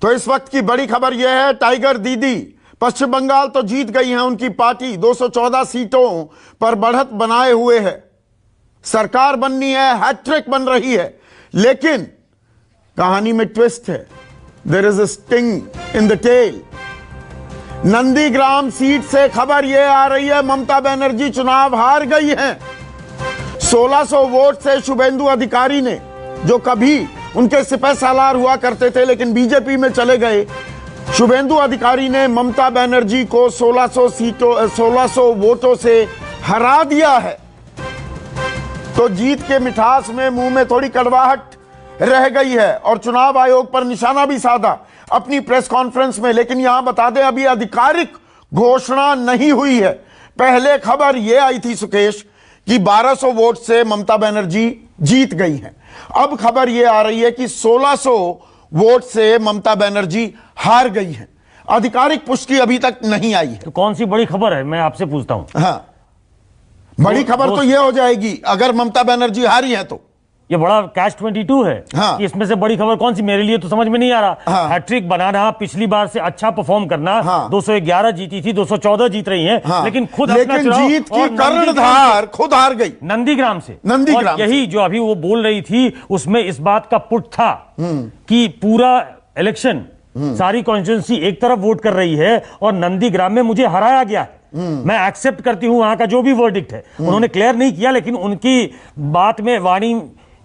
तो इस वक्त की बड़ी खबर यह है, टाइगर दीदी पश्चिम बंगाल तो जीत गई हैं, उनकी पार्टी 214 सीटों पर बढ़त बनाए हुए है, सरकार बननी है, हैट्रिक बन रही है। लेकिन कहानी में ट्विस्ट है, there is a sting in the tail. Nandigram seat से खबर यह आ रही है, ममता बनर्जी चुनाव हार गई हैं। 1600 वोट से शुभेंदु अधिकारी ने, जो कभी उनके सिपह सालार हुआ करते थे लेकिन बीजेपी में चले गए, शुभेंदु अधिकारी ने ममता बनर्जी को 1600 वोटों से हरा दिया है। तो जीत के मिठास में मुंह में थोड़ी कड़वाहट रह गई है और चुनाव आयोग पर निशाना भी साधा अपनी प्रेस कॉन्फ्रेंस में। लेकिन यहां बता दें, अभी आधिकारिक घोषणा नहीं हुई है। पहले खबर यह आई थी सुकेश कि 1200 वोट से ममता बनर्जी जीत गई हैं। अब खबर यह आ रही है कि 1600 वोट से ममता बनर्जी हार गई हैं। आधिकारिक पुष्टि अभी तक नहीं आई है। तो कौन सी बड़ी खबर है, मैं आपसे पूछता हूं। हाँ, बड़ी खबर तो यह हो जाएगी अगर ममता बनर्जी हारी है तो ये बड़ा कैच 22 है। हाँ। कि इसमें से बड़ी खबर कौन सी, मेरे लिए तो समझ में नहीं आ रहा। हाँ। हैट्रिक बनाना, पिछली बार से अच्छा परफॉर्म करना। हाँ। 211 जीती थी, 214 जीत रही हैं। हाँ। लेकिन खुद लेकिन जीत की कर्णधार खुद हार गई नंदीग्राम से। नंदीग्राम यही जो अभी वो बोल रही थी, उसमें इस बात का पुट था कि पूरा इलेक्शन, सारी कॉन्स्टिट्यूंसी एक तरफ वोट कर रही है और नंदीग्राम में मुझे हराया गया है। मैं एक्सेप्ट करती हूं वहां का जो भी वर्डिक्ट है। उन्होंने क्लियर नहीं किया, लेकिन उनकी बात में वाणी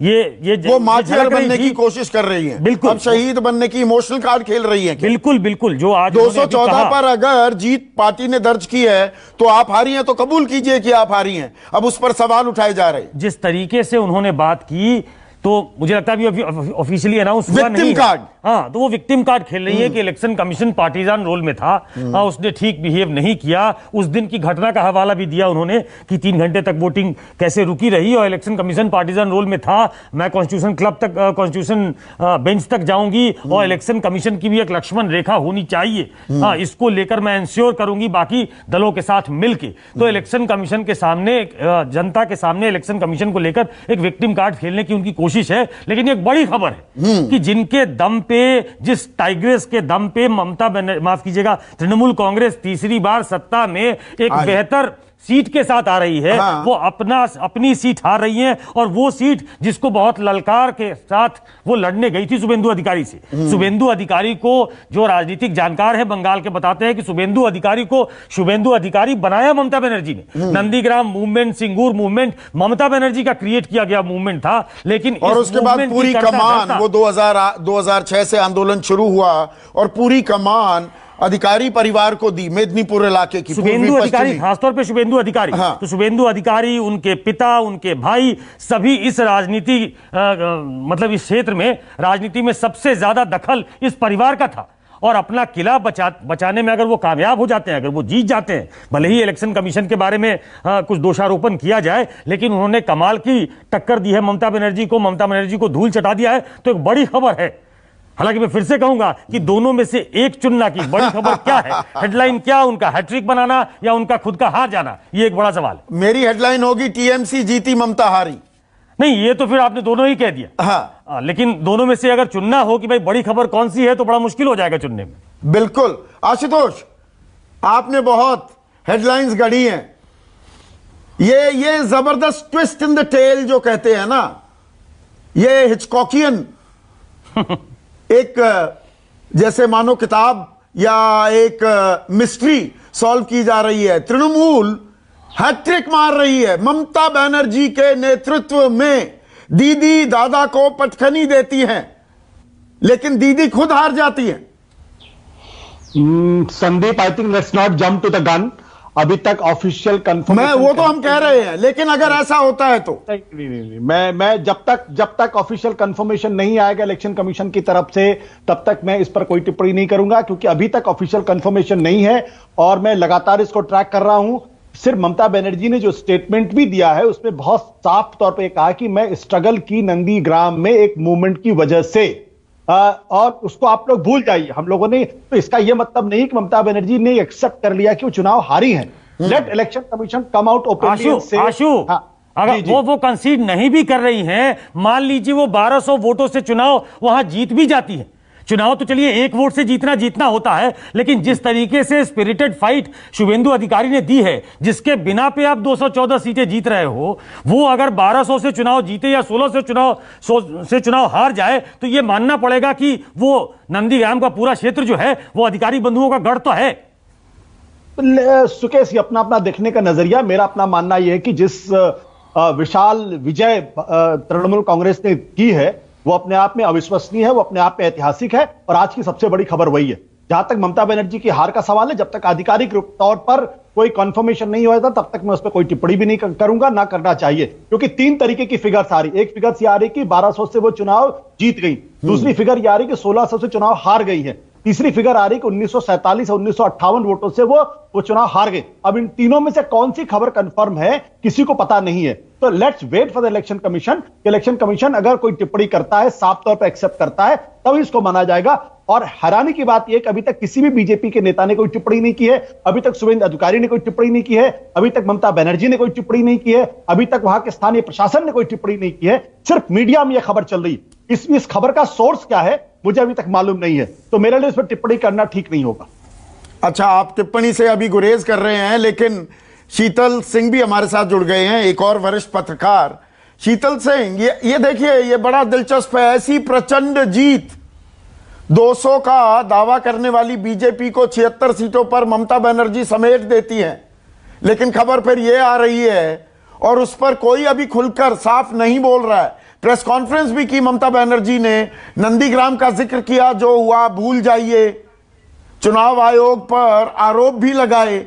वो मार्टियर बनने की कोशिश कर रही है। बिल्कुल, अब शहीद बनने की इमोशनल कार्ड खेल रही है। बिल्कुल बिल्कुल। जो आज 214 पर अगर जीत पार्टी ने दर्ज की है तो आप हारी हैं, तो कबूल कीजिए कि आप हारी हैं। अब उस पर सवाल उठाए जा रहे हैं। जिस तरीके से उन्होंने बात की, तो मुझे लगता है अभी ऑफिशियली अनाउंस हुआ नहीं कार्ड। हाँ, तो वो विक्टिम कार्ड खेल रही है कि इलेक्शन कमीशन पार्टीजान रोल में था। उसने ठीक बिहेव नहीं किया। उस दिन की घटना का हवाला भी दिया उन्होंने कि 3 घंटे तक वोटिंग कैसे रुकी रही और इलेक्शन कमीशन पार्टीजान रोल में था। मैं कॉन्स्टिट्यूशन क्लब तक, कॉन्स्टिट्यूशन बेंच तक जाऊंगी और इलेक्शन कमीशन की भी एक लक्ष्मण रेखा होनी चाहिए। हाँ, इसको लेकर मैं इंश्योर करूंगी बाकी दलों के साथ मिलकर। तो इलेक्शन कमीशन के सामने, जनता के सामने इलेक्शन कमीशन को लेकर एक विक्टिम कार्ड खेलने की उनकी कोशिश है। लेकिन एक बड़ी खबर है कि जिनके दम पे, जिस टाइग्रेस के दम पे ममता बनर्जी, माफ कीजिएगा, तृणमूल कांग्रेस तीसरी बार सत्ता में एक बेहतर सीट के साथ आ रही है। हाँ। वो अपनी सीट हार रही है और वो सीट जिसको बहुत ललकार के साथ वो लड़ने गई थी शुभेंदु अधिकारी से। शुभेंदु अधिकारी को, जो राजनीतिक जानकार है बंगाल के, बताते हैं कि शुभेंदु अधिकारी को शुभेंदु अधिकारी बनाया ममता बनर्जी ने। नंदीग्राम मूवमेंट, सिंगूर मूवमेंट ममता बनर्जी का क्रिएट किया गया मूवमेंट था। लेकिन और उसके बाद पूरी कमान, वो 2006 से आंदोलन शुरू हुआ और पूरी कमान अधिकारी परिवार को दी, मेदिनीपुर इलाके की। शुभेंदु अधिकारी, खासतौर पे शुभेंदु अधिकारी। हाँ। तो शुभेंदु अधिकारी, उनके पिता, उनके भाई, सभी इस राजनीति मतलब इस क्षेत्र में, राजनीति में सबसे ज्यादा दखल इस परिवार का था। और अपना किला बचाने में अगर वो कामयाब हो जाते हैं, अगर वो जीत जाते हैं, भले ही इलेक्शन कमीशन के बारे में कुछ दोषारोपण किया जाए, लेकिन उन्होंने कमाल की टक्कर दी है ममता बनर्जी को, ममता बनर्जी को धूल चटा दिया है। तो एक बड़ी खबर है। हालांकि मैं फिर से कहूंगा कि दोनों में से एक चुनना की बड़ी खबर क्या है, हेडलाइन क्या, उनका हैट्रिक बनाना या उनका खुद का हार जाना, ये एक बड़ा सवाल है। मेरी हेडलाइन होगी टीएमसी जीती ममता हारी। नहीं, ये तो फिर आपने दोनों ही कह दिया। हाँ। लेकिन दोनों में से अगर चुनना हो कि भाई बड़ी खबर कौन सी है, तो बड़ा मुश्किल हो जाएगा चुनने में। बिल्कुल। आशुतोष, आपने बहुत हेडलाइंस गढ़ी हैं। ये जबरदस्त ट्विस्ट इन द टेल जो कहते हैं ना, ये हिचकॉकियन एक जैसे मानो किताब या एक मिस्ट्री सॉल्व की जा रही है। तृणमूल हैट्रिक मार रही है। ममता बनर्जी के नेतृत्व में दीदी दादा को पटखनी देती हैं, लेकिन दीदी खुद हार जाती है। Sandeep, I think let's not jump to the gun. अभी तक ऑफिशियल कंफर्मेशन, वो तो हम कह रहे हैं, लेकिन अगर ऐसा होता है तो नहीं, मैं जब तक ऑफिशियल कंफर्मेशन नहीं आएगा इलेक्शन कमीशन की तरफ से, तब तक मैं इस पर कोई टिप्पणी नहीं करूंगा, क्योंकि अभी तक ऑफिशियल कंफर्मेशन नहीं है और मैं लगातार इसको ट्रैक कर रहा हूं। सिर्फ ममता बनर्जी ने जो स्टेटमेंट भी दिया है, उसमें बहुत साफ तौर पर कहा कि मैं स्ट्रगल की नंदीग्राम में एक मूवमेंट की वजह से, और उसको आप लोग भूल जाइए। हम लोगों ने, तो इसका यह मतलब नहीं कि ममता बनर्जी ने एक्सेप्ट कर लिया कि वो चुनाव हारी हैं। Let election commission come out openly से। अगर वो कंसीड नहीं भी कर रही हैं, मान लीजिए वो 1200 वोटों से चुनाव वहां जीत भी जाती है, चुनाव तो चलिए एक वोट से जीतना होता है, लेकिन जिस तरीके से स्पिरिटेड फाइट शुभेंदु अधिकारी ने दी है, जिसके बिना पे आप 214 सीटें जीत रहे हो, वो अगर 1200 से चुनाव जीते या 1600 से चुनाव हार जाए तो ये मानना पड़ेगा कि वो नंदीग्राम का पूरा क्षेत्र जो है वो अधिकारी बंधुओं का गढ़ तो है। सुकेश, अपना अपना देखने का नजरिया, मेरा अपना मानना यह है कि जिस विशाल विजय तृणमूल कांग्रेस ने की है वो अपने आप में अविश्वसनीय है, वो अपने आप में ऐतिहासिक है। और आज की सबसे बड़ी खबर वही है। जहां तक ममता बनर्जी की हार का सवाल है, जब तक आधिकारिक तौर पर कोई कंफर्मेशन नहीं हुआ था तब तक मैं उस पर कोई टिप्पणी भी नहीं करूंगा, ना करना चाहिए। क्योंकि तीन तरीके की फिगर्स आ रही। एक फिगर ये आ रही कि 1200 से वो चुनाव जीत गई, दूसरी फिगर ये आ रही कि 1600 से चुनाव हार गई है, तीसरी फिगर आ रही कि 1947 और 1958 वोटों से वो चुनाव हार गए। अब इन तीनों में से कौन सी खबर कंफर्म है किसी को पता नहीं है। तो let's wait for the election commission. Election commission अगर कोई टिप्पणी करता है, साफ तौर पर एक्सेप्ट करता है, तब इसको माना जाएगा। और हैरानी की बात यह कि अभी तक किसी भी बीजेपी के नेता ने कोई टिप्पणी नहीं की है, अभी तक शुभेंदु अधिकारी ने कोई टिप्पणी नहीं की है, अभी तक ममता बनर्जी ने कोई टिप्पणी नहीं की है, अभी तक वहां के स्थानीय प्रशासन ने कोई टिप्पणी नहीं की है। सिर्फ मीडिया में यह खबर चल रही। इस खबर का सोर्स क्या है मुझे अभी तक मालूम नहीं है, तो मेरे लिए इस पर टिप्पणी करना ठीक नहीं होगा। अच्छा, आप टिप्पणी से अभी गुरेज कर रहे हैं, लेकिन शीतल सिंह भी हमारे साथ जुड़ गए हैं, एक और वरिष्ठ पत्रकार। शीतल सिंह, ये देखिए, ये बड़ा दिलचस्प है। ऐसी प्रचंड जीत, 200 का दावा करने वाली बीजेपी को 76 सीटों पर ममता बनर्जी समेट देती है, लेकिन खबर फिर यह आ रही है और उस पर कोई अभी खुलकर साफ नहीं बोल रहा है। प्रेस कॉन्फ्रेंस भी की ममता बनर्जी ने, नंदीग्राम का जिक्र किया, जो हुआ भूल जाइए, चुनाव आयोग पर आरोप भी लगाए,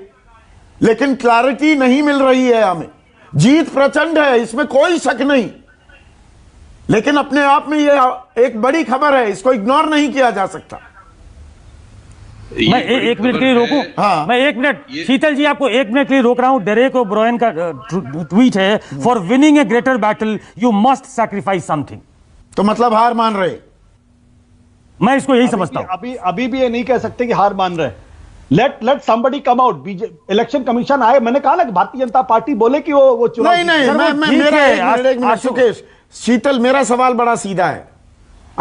लेकिन क्लैरिटी नहीं मिल रही है हमें। जीत प्रचंड है, इसमें कोई शक नहीं, लेकिन अपने आप में यह एक बड़ी खबर है, इसको इग्नोर नहीं किया जा सकता। मैं एक मिनट के लिए रोकूं? हाँ, मैं एक मिनट, शीतल जी आपको एक मिनट के लिए रोक रहा हूं। डेरेक ओब्रायन का ट्वीट है, for winning A greater battle you must sacrifice something. तो मतलब हार मान रहे? मैं इसको यही समझता हूं। अभी भी ये नहीं कह सकते कि हार मान रहे। Late somebody come out. Election commission आए, मैंने कहा ना कि भारतीय जनता पार्टी बोले कि वो चुनाव नहीं, मेरा सुकेश, शीतल, मेरा सवाल बड़ा सीधा है।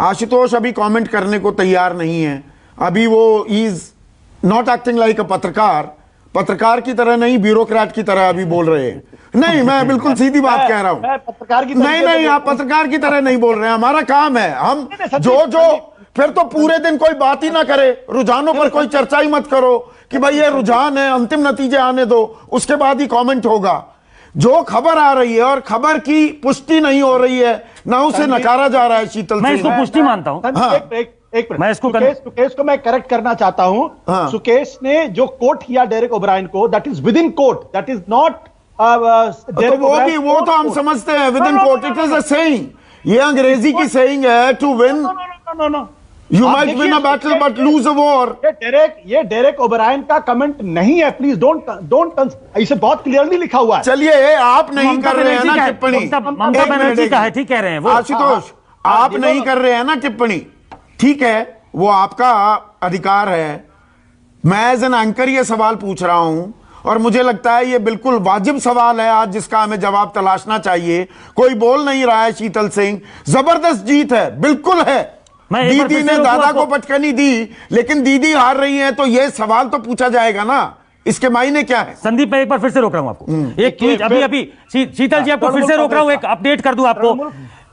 आशुतोष अभी कमेंट करने को तैयार नहीं है, अभी वो इज नॉट एक्टिंग लाइक अ पत्रकार की तरह नहीं, ब्यूरोक्रेट की तरह अभी बोल रहे हैं। नहीं, मैं बिल्कुल सीधी बात कह रहा हूं। पत्रकार की नहीं, आप पत्रकार की तरह नहीं बोल रहे हैं। हमारा काम है, हम जो फिर तो पूरे दिन कोई बात ही ना करे, रुझानों पर कोई चर्चा ही मत करो कि भाई ये रुझान है, अंतिम नतीजे आने दो, उसके बाद ही कमेंट होगा। जो खबर आ रही है और खबर की पुष्टि नहीं हो रही है, ना उसे नकारा जा रहा है। शीतल, मैं इसको पुष्टि मानता हूं। एक मिनट, सुकेश को मैं करेक्ट करना चाहता हूं। हाँ। सुकेश ने जो कोट किया डेरेक ओब्रायन को, that is within quote, that is not वो तो हम समझते हैं within quote, it is a saying. ये अंग्रेजी की सेइंग है, to win you might win a battle but lose a war. ये डेरेक ओब्रायन का कमेंट नहीं है, प्लीज डोंट इसे बहुत क्लियरली लिखा हुआ है। चलिए, आप नहीं कर रहे हैं ना टिप्पणी, ममता बनर्जी का है, ठीक कह रहे हैं वो। आशुतोष, आप नहीं कर रहे हैं ना टिप्पणी, ठीक है, वो आपका अधिकार है। मैं एज एन एंकर ये सवाल पूछ रहा हूं और मुझे लगता है ये बिल्कुल वाजिब सवाल है आज, जिसका हमें जवाब तलाशना चाहिए। कोई बोल नहीं रहा है। शीतल सिंह, जबरदस्त जीत है, बिल्कुल है। दीदी ने दादा को पटकनी दी, लेकिन दीदी हार रही है, तो ये सवाल तो पूछा जाएगा ना, इसके मायने क्या है? संदीप, मैं एक बार फिर से रोक रहा हूं आपको। एक ट्वीट अभी शीतल जी, आपको फिर से रोक रहा हूं, एक अपडेट कर दूं आपको।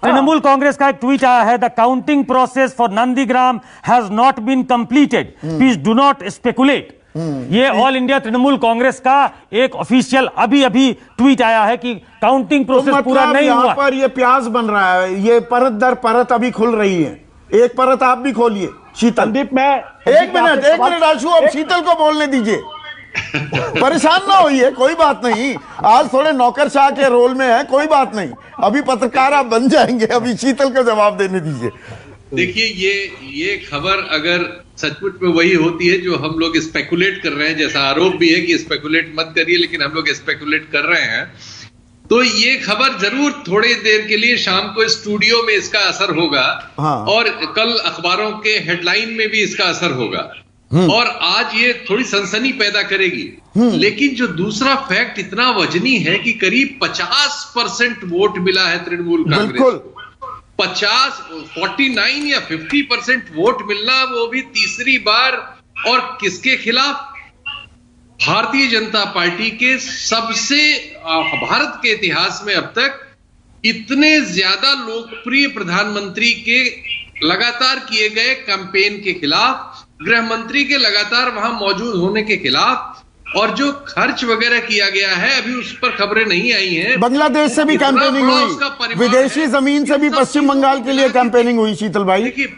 तृणमूल कांग्रेस का एक ट्वीट आया है, the counting process for Nandigram has not been completed, please do not speculate. ये ऑल इंडिया तृणमूल कांग्रेस का एक ऑफिशियल अभी ट्वीट आया है कि काउंटिंग प्रोसेस पूरा नहीं हुआ। यहाँ पर ये प्याज बन रहा है, ये परत दर परत अभी खुल रही है। एक परत आप भी खोलिए शीतल। संदीप, मैं एक मिनट आशु, अब शीतल को बोलने दीजिए। परेशान ना होइए, कोई बात नहीं, आज थोड़े नौकरशाह के रोल में है, कोई बात नहीं, अभी पत्रकार आप बन जाएंगे। अभी शीतल का जवाब देने दीजिए। देखिए, ये खबर अगर सचमुच में वही होती है जो हम लोग स्पेकुलेट कर रहे हैं, जैसा आरोप भी है कि स्पेकुलेट मत करिए, लेकिन हम लोग स्पेकुलेट कर रहे हैं, तो ये खबर जरूर थोड़ी देर के लिए शाम को स्टूडियो में इसका असर होगा। हाँ। और कल अखबारों के हेडलाइन में भी इसका असर होगा और आज ये थोड़ी सनसनी पैदा करेगी। लेकिन जो दूसरा फैक्ट इतना वजनी है कि करीब 50% वोट मिला है तृणमूल कांग्रेस, 49 या 50% वोट मिलना, वो भी तीसरी बार, और किसके खिलाफ? भारतीय जनता पार्टी के सबसे, भारत के इतिहास में अब तक इतने ज्यादा लोकप्रिय प्रधानमंत्री के लगातार किए गए कैंपेन के खिलाफ, गृह मंत्री के लगातार वहां मौजूद होने के खिलाफ, और जो खर्च वगैरह किया गया है, अभी उस पर खबरें नहीं आई हैं। बांग्लादेश से भी कैंपेनिंग हुई, विदेशी जमीन से भी पश्चिम बंगाल के लिए कैंपेनिंग हुई। शीतल भाई, देखिए,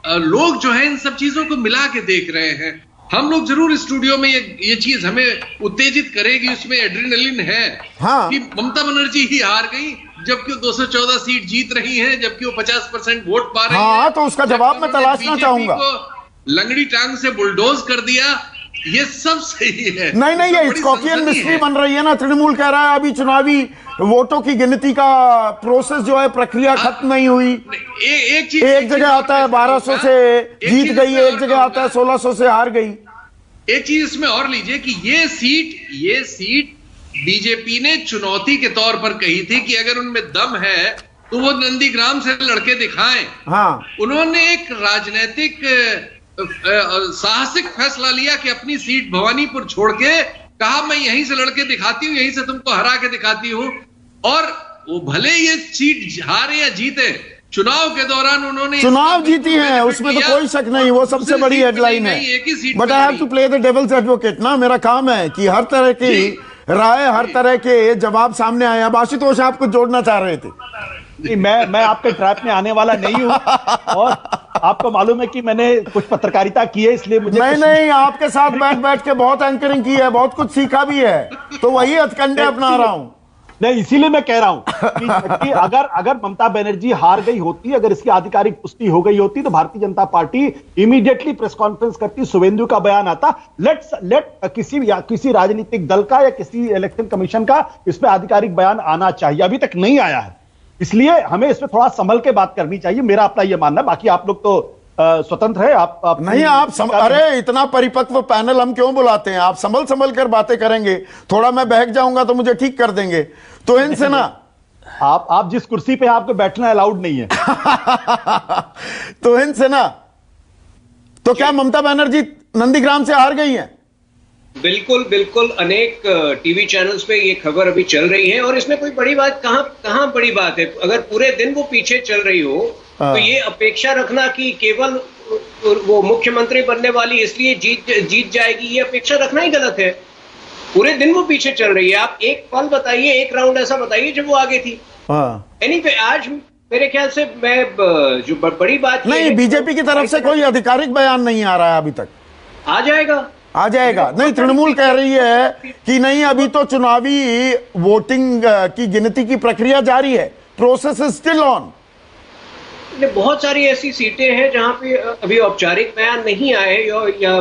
लोग जो है इन सब चीजों को मिला के देख रहे हैं। हम लोग जरूर स्टूडियो में ये चीज हमें उत्तेजित करेगी, उसमें एड्रेनलिन है। हाँ। कि ममता बनर्जी ही हार गई, जबकि वो 214 सीट जीत रही हैं, जबकि वो 50% वोट पा रही हाँ, हैं। तो उसका जवाब मैं तलाशना चाहूंगा। लंगड़ी टांग से बुलडोज कर दिया, ये सब सही है। नहीं, ये स्कॉर्पियन मिस्ट्री बन रही है ना। तृणमूल कह रहा है अभी चुनावी वोटों की गिनती का प्रोसेस जो है, प्रक्रिया खत्म नहीं हुई। एक जगह आता है 1200 से जीत गई, एक जगह आता है 1600 से हार गई। एक चीज इसमें और लीजिए कि ये सीट बीजेपी ने चुनौती के तौर पर कही थी कि अगर उनमें दम है तो वो नंदीग्राम से लड़के दिखाएं। हाँ। उन्होंने एक राजनीतिक साहसिक फैसला लिया कि अपनी सीट भवानीपुर छोड़ के कहा, मैं यहीं से लड़के दिखाती हूं, यहीं से तुमको हरा के दिखाती हूं। और वो भले ये सीट हारे या जीते, चुनाव के दौरान उन्होंने चुनाव जीती है, उसमें तो कोई शक नहीं, वो सबसे बड़ी हेडलाइन है। But I have to play the devil's advocate ना। मेरा काम है कि हर तरह की राय, हर तरह के जवाब सामने आए। अब आशुतोष, आप कुछ जोड़ना चाह रहे थे? मैं आपके ट्रैप में आने वाला नहीं हूं, और आपको मालूम है कि मैंने कुछ पत्रकारिता की है, इसलिए मुझे नहीं, आपके साथ बैठ के बहुत एंकरिंग की है, बहुत कुछ सीखा भी है, तो वही हथकंडे अपना रहा हूं। नहीं, इसीलिए मैं कह रहा हूं कि अगर ममता बनर्जी हार गई होती, अगर इसकी आधिकारिक पुष्टि हो गई होती, तो Bharatiya Janata party immediately press conference करती, शुभेंदु का बयान आता, लेट किसी राजनीतिक दल का या किसी इलेक्शन कमीशन का इस पर आधिकारिक बयान आना चाहिए। अभी तक नहीं आया है, इसलिए हमें इस पर थोड़ा संभल के बात करनी चाहिए, मेरा अपना यह मानना है। बाकी आप लोग तो स्वतंत्र है, आप नहीं, अरे इतना परिपक्व पैनल हम क्यों बुलाते हैं? आप संभल कर बातें करेंगे, थोड़ा मैं बहक जाऊंगा तो मुझे ठीक कर देंगे। तो इनसे ना, आप जिस कुर्सी पे आपको बैठना अलाउड नहीं है। तो इनसे ना, तो क्या ममता बनर्जी नंदीग्राम से हार गई है? बिल्कुल अनेक टीवी चैनल्स पे ये खबर अभी चल रही है, और इसमें कोई बड़ी बात कहां बड़ी बात है? अगर पूरे दिन वो पीछे चल रही हो, तो ये अपेक्षा रखना कि केवल वो मुख्यमंत्री बनने वाली इसलिए जीत जाएगी, ये अपेक्षा रखना ही गलत है। पूरे दिन वो पीछे चल रही है। आप एक पल बताइए, एक राउंड ऐसा बताइए जब वो आगे थी। एनीवे, आज मेरे ख्याल से मैं जो बड़ी बात नहीं, बीजेपी की तरफ से कोई आधिकारिक बयान नहीं आ रहा है अभी तक। आ जाएगा। नहीं, तृणमूल कह रही है कि नहीं, अभी तो चुनावी वोटिंग की गिनती की प्रक्रिया जारी है, प्रोसेस इज स्टिल ऑन। बहुत सारी ऐसी सीटें हैं जहां पे अभी औपचारिक बयान नहीं आए, या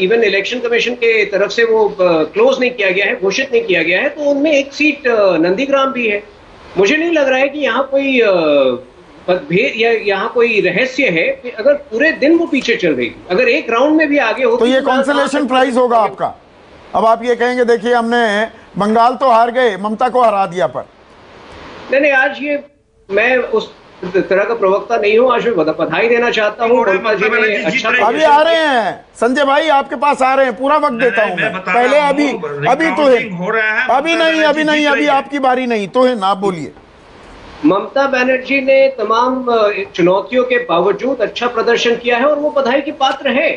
इवन इलेक्शन कमीशन के तरफ से वो क्लोज नहीं किया गया है, घोषित नहीं किया गया है। तो उनमें एक सीट नंदीग्राम भी है। मुझे नहीं लग रहा है कि यहाँ कोई मतभेद या यहाँ कोई रहस्य है कि अगर पूरे दिन वो पीछे चल रही, अगर एक राउंड में भी आगे होती, तो ये कॉन्सोलेशन प्राइज होगा आपका। अब आप ये कहेंगे, देखिए हमने बंगाल तो हार गए, ममता को हरा दिया। पर नहीं, आज ये मैं उस तरह का प्रवक्ता नहीं हूं। आज मैं बधाई देना चाहता हूं। अच्छा, अभी आ रहे हैं संजय भाई, आपके पास आ रहे हैं, पूरा वक्त देता हूं मैं। पहले अभी तो है, अभी नहीं, अभी आपकी बारी नहीं तो है ना, आप बोलिए। ममता बनर्जी ने तमाम चुनौतियों के बावजूद अच्छा प्रदर्शन किया है, और वो बधाई की पात्र है।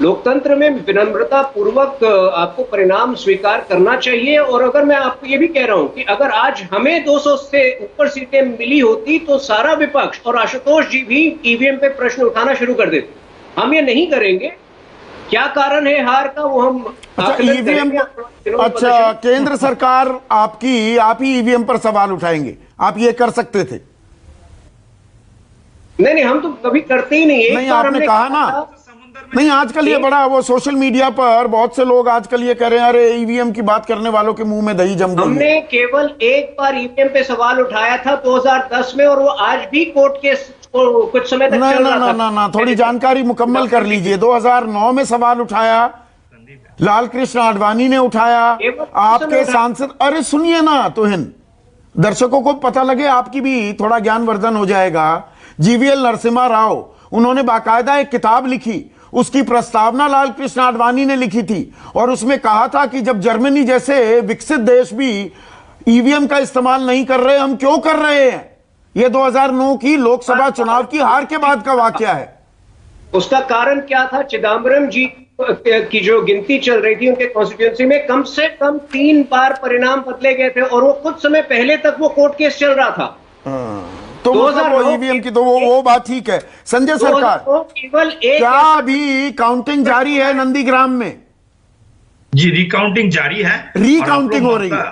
लोकतंत्र में विनम्रता पूर्वक आपको परिणाम स्वीकार करना चाहिए। और अगर मैं आपको ये भी कह रहा हूं कि अगर आज हमें 200 से ऊपर सीटें मिली होती, तो सारा विपक्ष और आशुतोष जी भी ईवीएम पे प्रश्न उठाना शुरू कर देते। हम ये नहीं करेंगे। क्या कारण है हार का, वो हम ईवीएम। अच्छा, केंद्र सरकार आप ही ईवीएम पर सवाल उठाएंगे, आप ये कर सकते थे? नहीं, हम तो कभी करते ही नहीं। नहीं, आपने कहा ना। नहीं, आजकल ये बड़ा वो सोशल मीडिया पर बहुत से लोग आजकल ये कह रहे हैं, अरे ईवीएम की बात करने वालों के मुंह में दही जम गई। हमने केवल एक बार ईवीएम पे सवाल उठाया था 2010 में, और वो आज भी कोर्ट के कुछ समय तक चल रहा था। ना, थोड़ी जानकारी मुकम्मल कर लीजिए। 2009 में सवाल उठाया, लाल कृष्ण आडवाणी ने उठाया, आपके सांसद। अरे सुनिए ना, तो दर्शकों को पता लगे, आपकी भी थोड़ा ज्ञानवर्धन हो जाएगा जीवीएल नरसिम्हा राव, उन्होंने बाकायदा एक किताब लिखी, उसकी प्रस्तावना लाल कृष्ण आडवाणी ने लिखी थी और उसमें कहा था कि जब जर्मनी जैसे विकसित देश भी ईवीएम का इस्तेमाल नहीं कर रहे, हम क्यों कर रहे हैं? यह 2009 की लोकसभा चुनाव की हार के बाद का वाकया है। उसका कारण क्या था? चिदम्बरम जी की जो गिनती चल रही थी उनके कॉन्स्टिट्यूएंसी में कम से कम 3 बार परिणाम बदले गए थे और वो कुछ समय पहले तक वो कोर्ट केस चल रहा था। तो मतलब वो ईवीएम की तो वो बात ठीक है। संजय सरकार, केवल क्या अभी काउंटिंग जारी है नंदीग्राम में? जी, रिकाउंटिंग जारी है, रिकाउंटिंग हो रही है।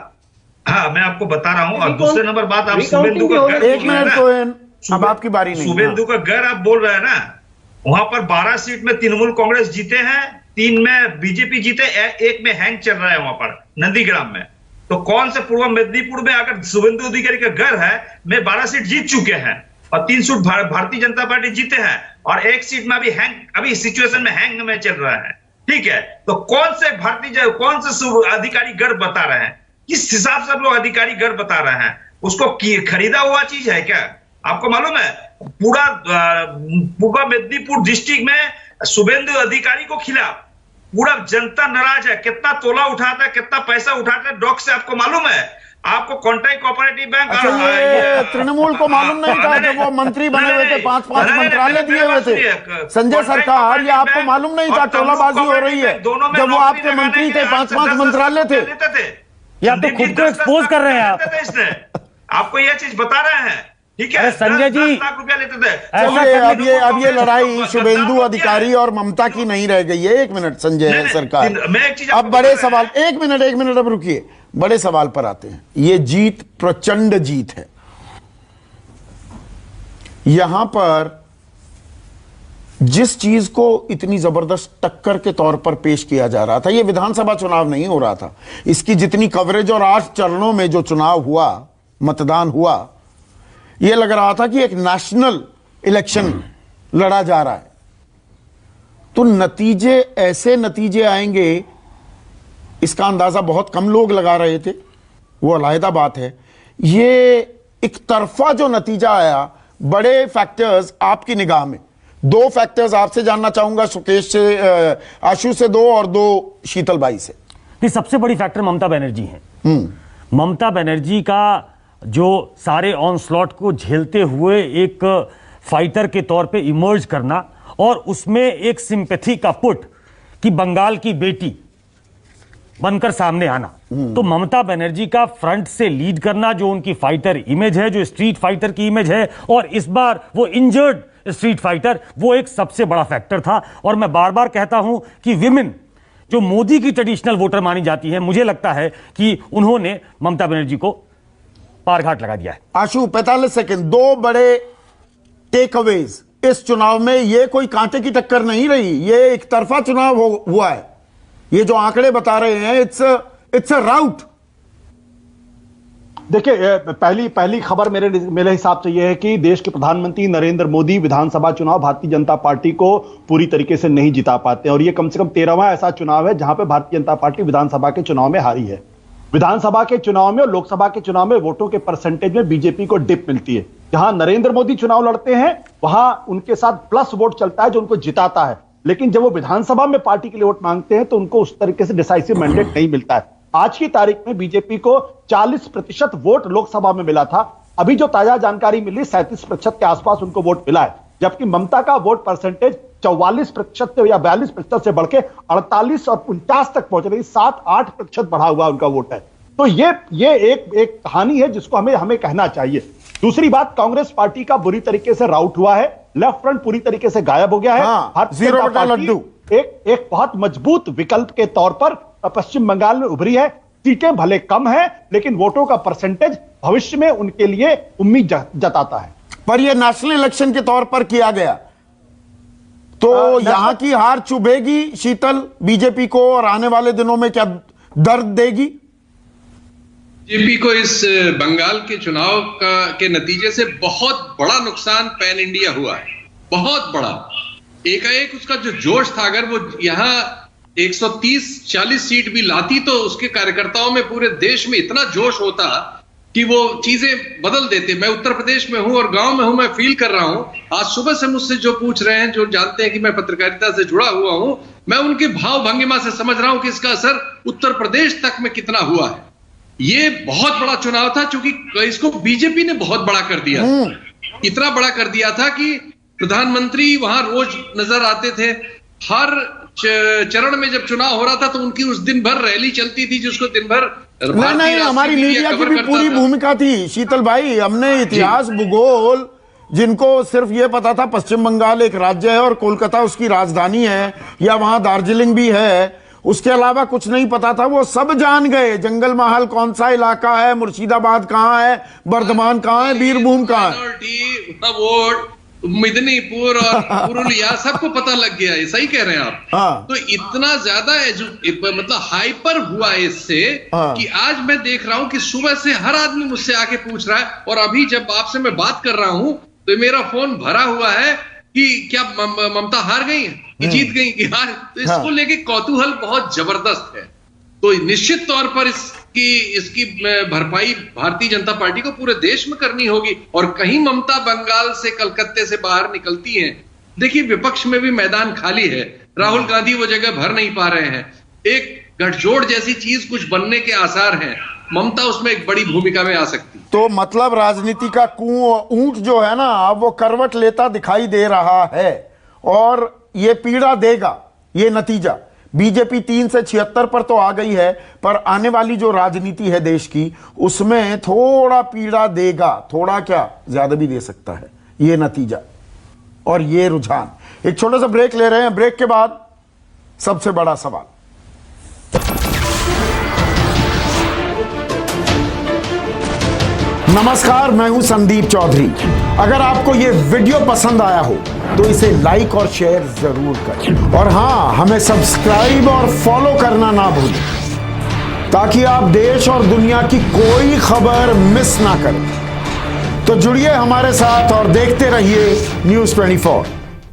हाँ, मैं आपको बता रहा हूँ। और दूसरे नंबर बात, आप शुभेंदु का घर, एक मिनट तो अब आपकी बारी नहीं। शुभेंदु का घर आप बोल रहे हैं ना, वहां पर 12 सीट में तृणमूल कांग्रेस जीते हैं, 3 में बीजेपी जीते, 1 में हैंग चल रहा है वहां पर नंदीग्राम में। तो कौन से पूर्व मेदिनीपुर में अगर शुभेंदु अधिकारी का घर है, में 12 सीट जीत चुके हैं और 3 सीट भारतीय जनता पार्टी जीते हैं और 1 सीट में अभी सिचुएशन में हैंग में चल रहा है। ठीक है, तो कौन से अधिकारी गढ़ बता रहे हैं? किस हिसाब से आप लोग अधिकारी गढ़ बता रहे हैं? उसको खरीदा हुआ चीज है क्या? आपको मालूम है पूरा पूर्व मेदिनीपुर डिस्ट्रिक्ट में शुभेंदु अधिकारी को खिलाफ पूरा जनता नाराज है। कितना तोला उठाता है, कितना पैसा उठाता है डॉग से, आपको मालूम है? आपको कॉन्ट्रैक्ट कोऑपरेटिव बैंक, ये तृणमूल को मालूम नहीं था जब वो मंत्री बने हुए थे, 5-5 मंत्रालय दिए हुए थे। संजय सरकार, ये आपको मालूम नहीं था टोलाबाजी हो रही है जब वो आपके मंत्री थे, 5-5 मंत्रालय थे? या तो खुद को एक्सपोज कर रहे हैं आप। आपको यह चीज बता रहे हैं, ठीक है? संजय जी, 10 लाख रुपया लेते थे। अब ये लड़ाई शुभेंदु अधिकारी और ममता की नहीं रह गई है। एक मिनट संजय सरकार, अब बड़े सवाल, एक मिनट अब रुकिए, बड़े सवाल पर आते हैं। ये जीत प्रचंड जीत है। यहां पर जिस चीज को इतनी जबरदस्त टक्कर के तौर पर पेश किया जा रहा था, यह विधानसभा चुनाव नहीं हो रहा था, इसकी जितनी कवरेज और 8 चरणों में जो चुनाव हुआ, मतदान हुआ, यह लग रहा था कि एक नेशनल इलेक्शन लड़ा जा रहा है। तो नतीजे, ऐसे नतीजे आएंगे इसका अंदाजा बहुत कम लोग लगा रहे थे, वो अलग बात है। ये एक तरफा जो नतीजा आया, बड़े फैक्टर्स आपकी निगाह में, 2 फैक्टर्स आपसे जानना चाहूंगा, सुकेश से, आशु से 2 और 2 शीतल बाई से। कि सबसे बड़ी फैक्टर ममता बनर्जी है। ममता बनर्जी का जो सारे ऑनस्लॉट को झेलते हुए एक फाइटर के तौर पे इमर्ज करना और उसमें एक सिंपैथी का पुट कि बंगाल की बेटी बनकर सामने आना, तो ममता बनर्जी का फ्रंट से लीड करना, जो उनकी फाइटर इमेज है, जो स्ट्रीट फाइटर की इमेज है, और इस बार वो इंजर्ड स्ट्रीट फाइटर, वो एक सबसे बड़ा फैक्टर था। और मैं बार बार कहता हूं कि विमेन जो मोदी की ट्रेडिशनल वोटर मानी जाती है, मुझे लगता है कि उन्होंने ममता बनर्जी को पारघाट लगा दिया है। आशु 45 सेकंड, 2 बड़े टेक अवेज इस चुनाव में। ये कोई कांटे की टक्कर नहीं रही, ये एक तरफा चुनाव हुआ है। ये जो आंकड़े बता रहे हैं, इट्स अ राउट। देखिए, पहली खबर मेरे हिसाब से यह है कि देश के प्रधानमंत्री नरेंद्र मोदी विधानसभा चुनाव भारतीय जनता पार्टी को पूरी तरीके से नहीं जिता पाते, और यह कम से कम 13वां ऐसा चुनाव है जहां पे भारतीय जनता पार्टी विधानसभा के चुनाव में हारी है। विधानसभा के चुनाव में और लोकसभा के चुनाव में वोटों के परसेंटेज में बीजेपी को डिप मिलती है। जहां नरेंद्र मोदी चुनाव लड़ते हैं वहां उनके साथ प्लस वोट चलता है जो उनको जिताता है, लेकिन जब वो विधानसभा में पार्टी के लिए वोट मांगते हैं तो उनको उस तरीके से डिसाइसिव मैंडेट नहीं मिलता है। आज की तारीख में बीजेपी को 40% वोट लोकसभा में मिला था, अभी जो ताजा जानकारी मिली 37% के आसपास उनको वोट मिला है, जबकि ममता का वोट परसेंटेज 44% से या 42% से बढ़ के 48 और 49 तक पहुंच रही, 7-8% बढ़ा हुआ उनका वोट है। तो ये एक कहानी है जिसको हमें कहना चाहिए। दूसरी बात, कांग्रेस पार्टी का बुरी तरीके से राउट हुआ है, लेफ्ट फ्रंट पूरी तरीके से गायब हो गया है। भारतीय जनता पार्टी एक बहुत मजबूत विकल्प के तौर पर पश्चिम बंगाल में उभरी है। सीटें भले कम हैं, लेकिन वोटों का परसेंटेज भविष्य में उनके लिए उम्मीद जताता है। पर यह नेशनल इलेक्शन के तौर पर किया गया तो यहां की हार चुभेगी शीतल बीजेपी को, और आने वाले दिनों में क्या दर्द देगी? बीजेपी को इस बंगाल के चुनाव के नतीजे से बहुत बड़ा नुकसान पैन इंडिया हुआ है, बहुत बड़ा। एकाएक उसका जो जोश था, अगर वो यहां 130-40 सीट भी लाती तो उसके कार्यकर्ताओं में पूरे देश में इतना जोश होता कि वो चीजें बदल देते। मैं उत्तर प्रदेश में हूं और गांव में हूं, मैं फील कर रहा हूं। आज सुबह से मुझसे जो पूछ रहे हैं, जो जानते हैं कि मैं पत्रकारिता से जुड़ा हुआ हूं, मैं उनके भाव भंगिमा से समझ रहा हूं कि इसका असर उत्तर प्रदेश तक में कितना हुआ है। ये बहुत बड़ा चुनाव था, क्योंकि इसको बीजेपी ने बहुत बड़ा कर दिया, इतना बड़ा कर दिया था कि प्रधानमंत्री वहां रोज नजर आते थे। हर चरण में जब चुनाव हो रहा था तो उनकी उस दिन भर रैली चलती थी, जिसको दिन भर नहीं, हमारी मीडिया की भी पूरी भूमिका थी शीतल भाई। हमने इतिहास, भूगोल, जिनको सिर्फ ये पता था पश्चिम बंगाल एक राज्य है और कोलकाता उसकी राजधानी है, या वहां दार्जिलिंग भी है, उसके अलावा कुछ नहीं पता था, वो सब जान गए। जंगल महल कौन सा इलाका है, मुर्शिदाबाद कहाँ है, बर्धमान कहाँ है, बीरभूम कहाँ है, मिदनीपुर और पुरुलिया, सबको पता लग गया है। सही कह रहे हैं आप। हाँ। तो इतना ज्यादा मतलब हाइपर हुआ इससे कि आज मैं देख रहा हूं कि सुबह से हर आदमी मुझसे आके पूछ रहा है, और अभी जब आपसे मैं बात कर रहा हूं तो मेरा फोन भरा हुआ है कि क्या ममता हार गई कि जीत गई कि हार। तो इसको लेके कौतूहल बहुत जबरदस्त है। तो निश्चित तौर पर इसकी भरपाई भारतीय जनता पार्टी को पूरे देश में करनी होगी। और कहीं ममता बंगाल से, कलकत्ते से बाहर निकलती हैं, देखिए विपक्ष में भी मैदान खाली है। राहुल गांधी वो जगह भर नहीं पा रहे हैं। एक गठजोड़ जैसी चीज कुछ बनने के आसार हैं, ममता उसमें एक बड़ी भूमिका में आ सकती। तो मतलब राजनीति का ऊंट जो है ना, अब वो करवट लेता दिखाई दे रहा है, और ये पीड़ा देगा ये नतीजा। बीजेपी 3 से 76 पर तो आ गई है, पर आने वाली जो राजनीति है देश की, उसमें थोड़ा पीड़ा देगा, थोड़ा क्या ज्यादा भी दे सकता है ये नतीजा और ये रुझान। एक छोटा सा ब्रेक ले रहे हैं, ब्रेक के बाद सबसे बड़ा सवाल। नमस्कार, मैं हूं संदीप चौधरी। अगर आपको ये वीडियो पसंद आया हो तो इसे लाइक और शेयर जरूर करें, और हां, हमें सब्सक्राइब और फॉलो करना ना भूलें, ताकि आप देश और दुनिया की कोई खबर मिस ना करें। तो जुड़िए हमारे साथ और देखते रहिए News 24।